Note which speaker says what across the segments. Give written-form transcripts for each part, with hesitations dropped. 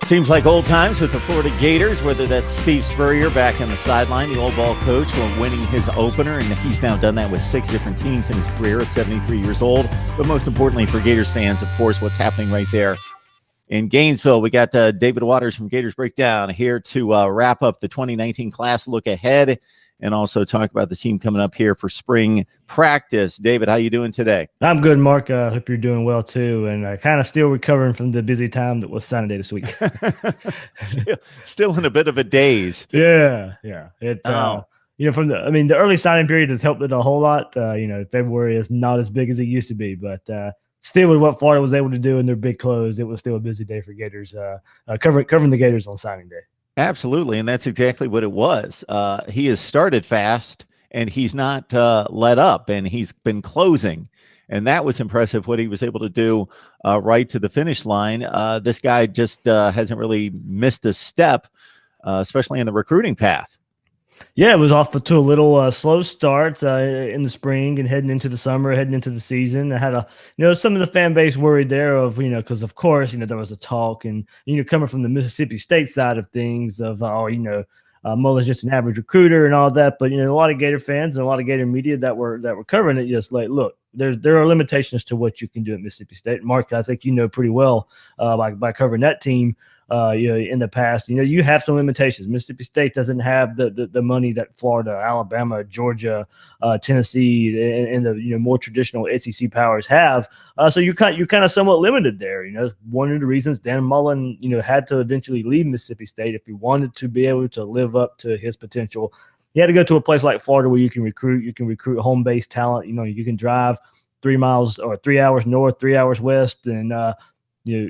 Speaker 1: Seems like old times with the Florida Gators, whether that's Steve Spurrier back on the sideline, the old ball coach, winning his opener, and he's now done that with 6 different teams in his career at 73 years old. But most importantly for Gators fans, of course, what's happening right there in Gainesville. We got David Waters from Gators Breakdown here to wrap up the 2019 class, look ahead, and also talk about the team coming up here for spring practice. David, how you doing today?
Speaker 2: I'm good, Mark. I hope you're doing well too, and kind of still recovering from the busy time that was Saturday this week.
Speaker 1: still in a bit of a daze.
Speaker 2: Yeah. From the early signing period has helped it a whole lot. February is not as big as it used to be, but still with what Florida was able to do in their big close, it was still a busy day for Gators, covering the Gators on signing day.
Speaker 1: Absolutely, and that's exactly what it was. He has started fast, and he's not let up, and he's been closing, and that was impressive what he was able to do right to the finish line. This guy just hasn't really missed a step, especially in the recruiting path.
Speaker 2: Yeah, it was off to a little slow start in the spring and heading into the summer, heading into the season. I had some of the fan base worried there of, because of course, there was a talk and, coming from the Mississippi State side of things of, Mullen's just an average recruiter and all that. But, a lot of Gator fans and a lot of Gator media that were covering it just like, look, there are limitations to what you can do at Mississippi State. Mark, I think pretty well by covering that team. In the past, you have some limitations. Mississippi State doesn't have the money that Florida, Alabama, Georgia, Tennessee, and the more traditional SEC powers have. So you're kind of somewhat limited there. One of the reasons Dan Mullen, had to eventually leave Mississippi State if he wanted to be able to live up to his potential. He had to go to a place like Florida where you can recruit home-based talent. You can drive 3 miles or 3 hours north, 3 hours west, and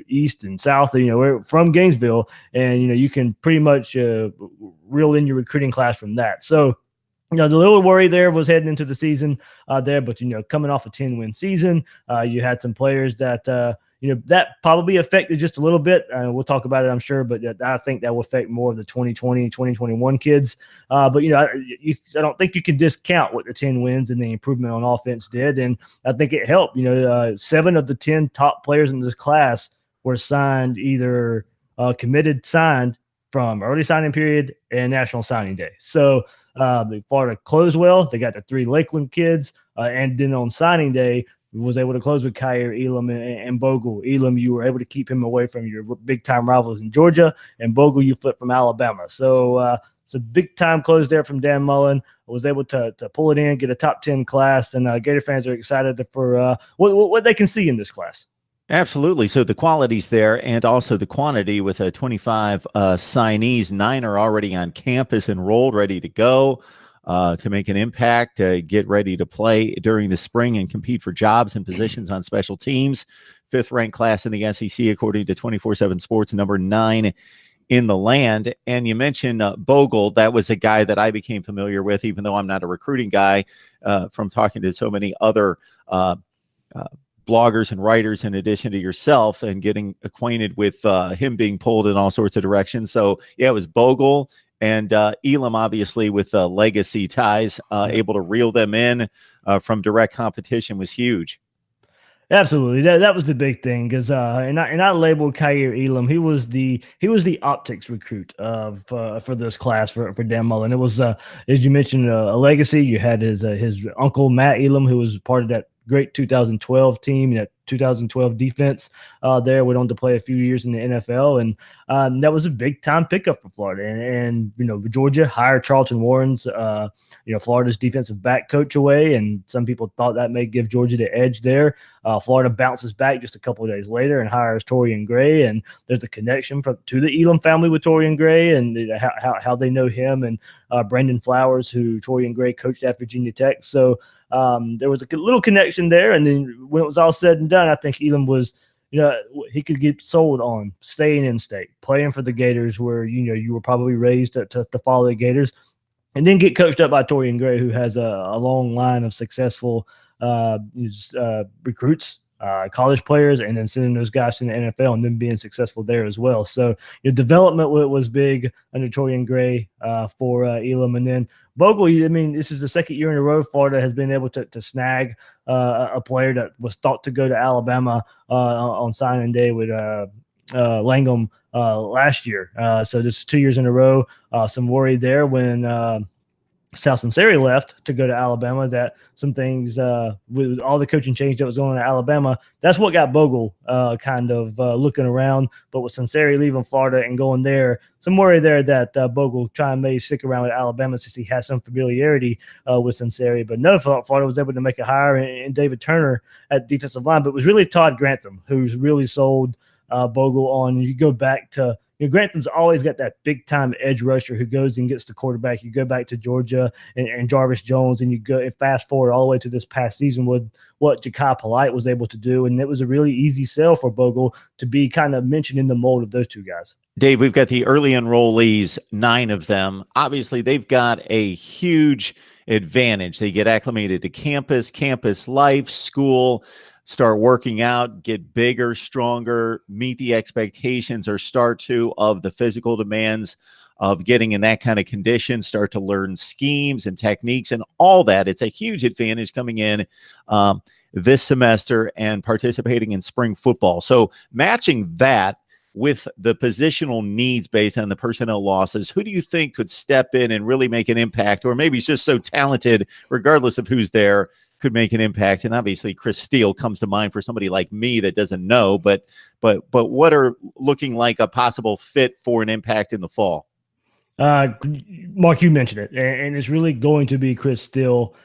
Speaker 2: east and south, we're from Gainesville, and you can pretty much reel in your recruiting class from that. So the little worry there was heading into the season there, but coming off a 10-win season, you had some players that that probably affected just a little bit. We'll talk about it, I'm sure, but I think that will affect more of the 2020, 2021 kids. But I don't think you can discount what the 10 wins and the improvement on offense did, and I think it helped. 7 of the 10 top players in this class were signed, either signed from early signing period and national signing day. So Florida closed well. They got the 3 Lakeland kids, and then on signing day, was able to close with Kyer, Elam, and Bogle. Elam, you were able to keep him away from your big-time rivals in Georgia, and Bogle, you flipped from Alabama. So it's a big-time close there from Dan Mullen. Was able to pull it in, get a top 10 class, and Gator fans are excited for what they can see in this class.
Speaker 1: Absolutely. So the quality's there, and also the quantity with 25 signees. 9 are already on campus, enrolled, ready to go. To make an impact, get ready to play during the spring and compete for jobs and positions on special teams. 5th ranked class in the SEC, according to 24/7 Sports, number 9 in the land. And you mentioned Bogle. That was a guy that I became familiar with, even though I'm not a recruiting guy, from talking to so many other bloggers and writers in addition to yourself, and getting acquainted with him being pulled in all sorts of directions. So, yeah, it was Bogle. And Elam, obviously, with legacy ties, able to reel them in from direct competition was huge.
Speaker 2: Absolutely, that was the big thing, because and I labeled Kyer Elam. He was the optics recruit for this class for Dan Mullen. It was as you mentioned, a legacy. You had his uncle Matt Elam, who was part of that great 2012 team, that 2012 defense there. Went on to play a few years in the NFL, and that was a big time pickup for Florida. And Georgia hired Charlton Warren's Florida's defensive back coach away, and some people thought that may give Georgia the edge there. Florida bounces back just a couple of days later and hires Torian Gray, and there's a connection to the Elam family with Torian Gray, and how they know him, and Brandon Flowers, who Torian Gray coached at Virginia Tech. So there was a little connection there, and then when it was all said and done, I think Elam was, he could get sold on staying in state, playing for the Gators, where you were probably raised to follow the Gators, and then get coached up by Torian Gray, who has a long line of successful recruits, college players, and then sending those guys to the NFL and then being successful there as well. So your development was big under Torian Gray for Elam. And then Bogle, this is the second year in a row Florida has been able to snag a player that was thought to go to Alabama on signing day with Langham last year. So this is 2 years in a row. Some worry there when South Sinceri left to go to Alabama, that some things with all the coaching change that was going on at Alabama, that's what got Bogle kind of looking around. But with Sinceri leaving Florida and going there, some worry there that Bogle may stick around with Alabama since he has some familiarity with Sinceri. But no, Florida was able to make a hire in David Turner at defensive line. But it was really Todd Grantham who's really sold Bogle on. You go back to Grantham's always got that big time edge rusher who goes and gets the quarterback. You go back to Georgia and Jarvis Jones, and you go and fast forward all the way to this past season with what Ja'Kai Polite was able to do. And it was a really easy sell for Bogle to be kind of mentioned in the mold of those two guys.
Speaker 1: Dave, we've got the early enrollees, 9 of them. Obviously, they've got a huge advantage. They get acclimated to campus life, school, start working out, get bigger, stronger, meet the expectations or start to of the physical demands of getting in that kind of condition, start to learn schemes and techniques and all that. It's a huge advantage coming in this semester and participating in spring football. So matching that with the positional needs based on the personnel losses, who do you think could step in and really make an impact, or maybe he's just so talented, regardless of who's there, could make an impact? And obviously Chris Steele comes to mind for somebody like me that doesn't know, but what are looking like a possible fit for an impact in the fall?
Speaker 2: Mark, you mentioned it, and it's really going to be Chris Steele,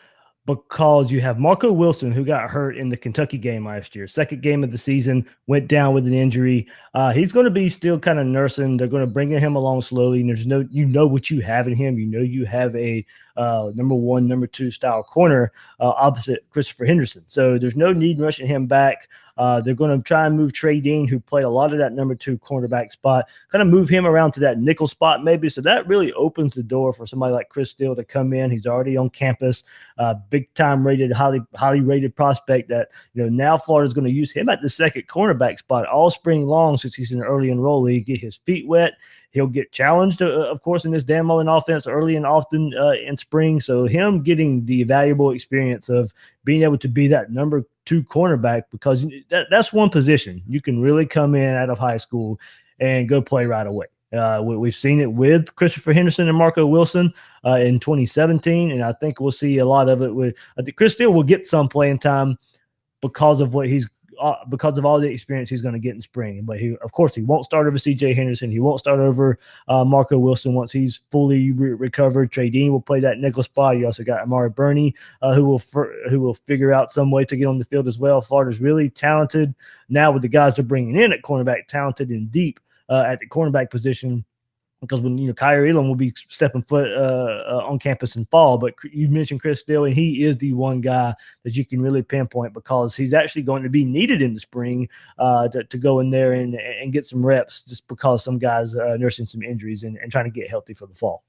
Speaker 2: because you have Marco Wilson, who got hurt in the Kentucky game last year, second game of the season, went down with an injury. He's going to be still kind of nursing. They're going to bring him along slowly. And there's no, what you have in him. You have a number 1, number 2 style corner opposite Christopher Henderson. So there's no need rushing him back. They're going to try and move Trey Dean, who played a lot of that number 2 cornerback spot, kind of move him around to that nickel spot maybe. So that really opens the door for somebody like Chris Steele to come in. He's already on campus, big time rated, highly rated prospect that, now Florida's going to use him at the second cornerback spot all spring long since he's an early enrollee, get his feet wet. He'll get challenged, of course, in this Dan Mullen offense early and often in spring. So him getting the valuable experience of being able to be that number 2 cornerback, because that's one position you can really come in out of high school and go play right away. We've seen it with Christopher Henderson and Marco Wilson in 2017, and I think we'll see a lot of it I think Chris Steele will get some playing time because of because of all the experience he's going to get in spring. But he won't start over C.J. Henderson. He won't start over Marco Wilson once he's fully recovered. Trey Dean will play that nickel spot. You also got Amari Burney, who will figure out some way to get on the field as well. Florida's really talented now with the guys they're bringing in at cornerback, talented and deep at the cornerback position. Because when Kyer Elam will be stepping foot on campus in fall, but you mentioned Chris Steele, and he is the one guy that you can really pinpoint because he's actually going to be needed in the spring to go in there and get some reps, just because some guys nursing some injuries and trying to get healthy for the fall.